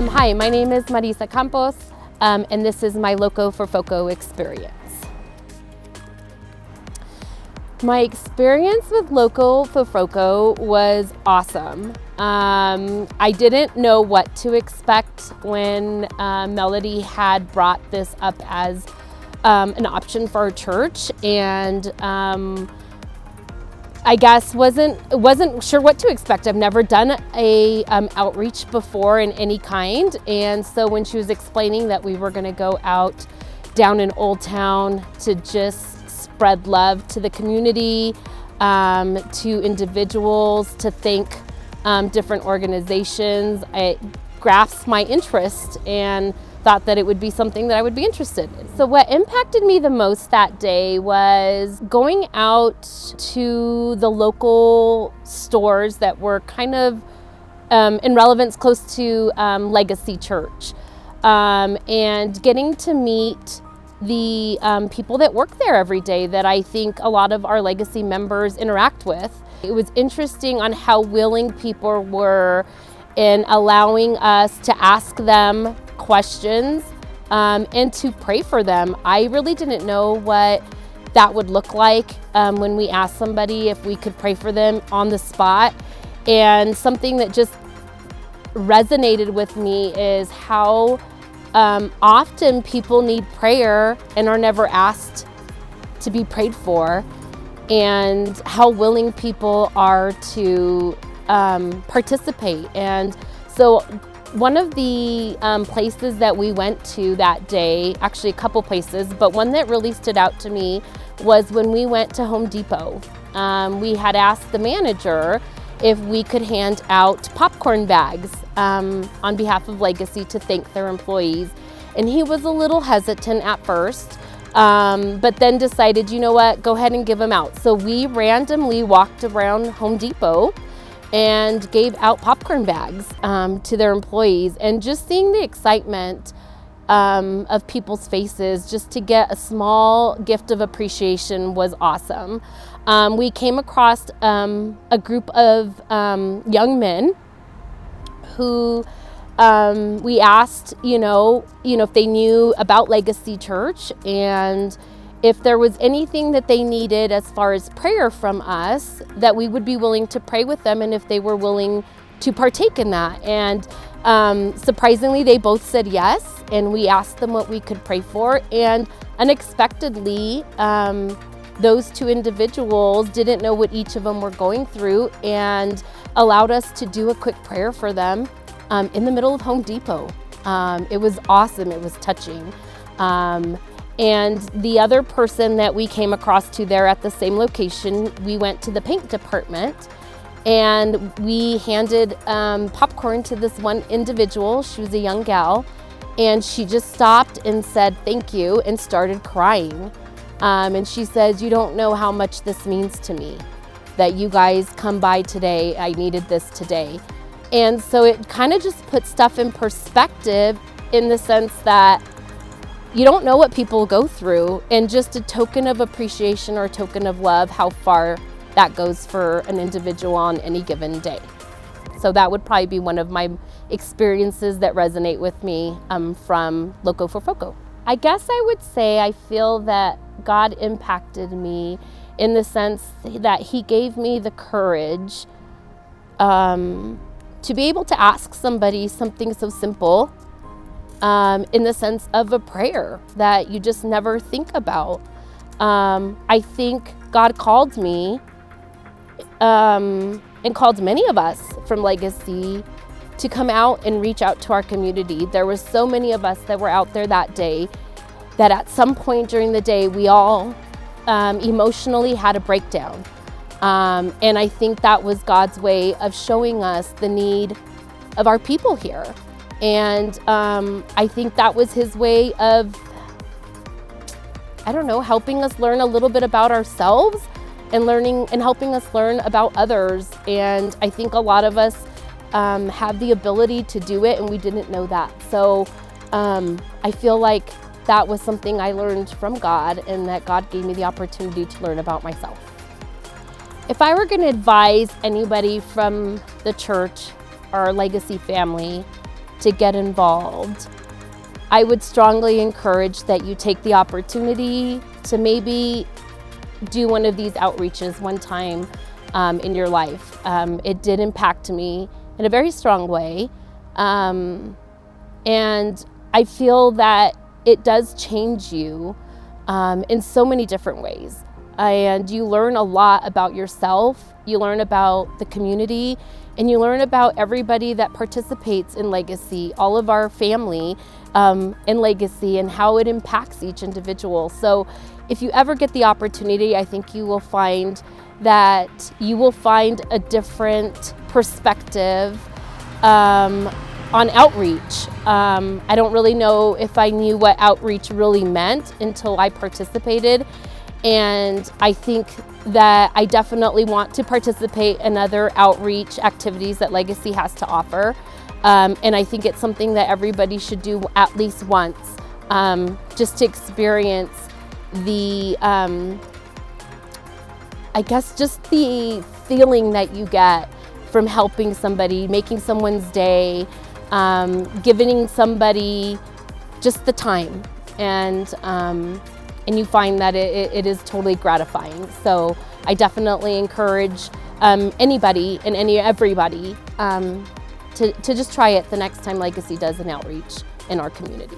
Hi, my name is Marissa Campos, and this is my Loco for Foco experience. My experience with Loco for Foco was awesome. I didn't know what to expect when Melody had brought this up as an option for our church, and I guess wasn't sure what to expect. I've never done a outreach before in any kind, and so when she was explaining that we were going to go out down in Old Town to just spread love to the community, to individuals, to thank different organizations, it grasped my interest and thought that it would be something that I would be interested in. So what impacted me the most that day was going out to the local stores that were kind of in relevance close to Legacy Church, and getting to meet the people that work there every day that I think a lot of our Legacy members interact with. It was interesting on how willing people were in allowing us to ask them questions and to pray for them. I really didn't know what that would look like when we asked somebody if we could pray for them on the spot. And something that just resonated with me is how often people need prayer and are never asked to be prayed for, and how willing people are to participate. And so one of the places that we went to that day, actually a couple places, but one that really stood out to me was when we went to Home Depot. We had asked the manager if we could hand out popcorn bags on behalf of Legacy to thank their employees. And he was a little hesitant at first, but then decided, you know what, go ahead and give them out. So we randomly walked around Home Depot and gave out popcorn bags to their employees. And just seeing the excitement of people's faces just to get a small gift of appreciation was awesome. We came across a group of young men who we asked, if they knew about Legacy Church and if there was anything that they needed as far as prayer from us, that we would be willing to pray with them, and if they were willing to partake in that. And surprisingly, they both said yes, and we asked them what we could pray for, and unexpectedly, those two individuals didn't know what each of them were going through and allowed us to do a quick prayer for them in the middle of Home Depot. It was awesome. It was touching. And the other person that we came across to there at the same location, we went to the paint department and we handed popcorn to this one individual. She was a young gal, and she just stopped and said thank you and started crying. And she says, "You don't know how much this means to me, that you guys come by today. I needed this today." And so it kind of just puts stuff in perspective, in the sense that you don't know what people go through, and just a token of appreciation or a token of love, how far that goes for an individual on any given day. So that would probably be one of my experiences that resonate with me from Loco for Foco. I guess I would say I feel that God impacted me in the sense that He gave me the courage to be able to ask somebody something so simple, in the sense of a prayer that you just never think about. I think God called me and called many of us from Legacy to come out and reach out to our community. There were so many of us that were out there that day that at some point during the day we all emotionally had a breakdown. And I think that was God's way of showing us the need of our people here. And I think that was His way of, helping us learn a little bit about ourselves and helping us learn about others. And I think a lot of us have the ability to do it, and we didn't know that. So I feel like that was something I learned from God, and that God gave me the opportunity to learn about myself. If I were going to advise anybody from the church or Legacy family to get involved, I would strongly encourage that you take the opportunity to maybe do one of these outreaches one time in your life. It did impact me in a very strong way. And I feel that it does change you in so many different ways. And you learn a lot about yourself, you learn about the community, and you learn about everybody that participates in Legacy, all of our family in Legacy, and how it impacts each individual. So if you ever get the opportunity, I think you will find that you will find a different perspective on outreach. I don't really know if I knew what outreach really meant until I participated. And I think that I definitely want to participate in other outreach activities that Legacy has to offer. And I think it's something that everybody should do at least once, just to experience the, I guess just the feeling that you get from helping somebody, making someone's day, giving somebody just the time. And you find that it is totally gratifying. So I definitely encourage anybody and everybody to just try it the next time Legacy does an outreach in our community.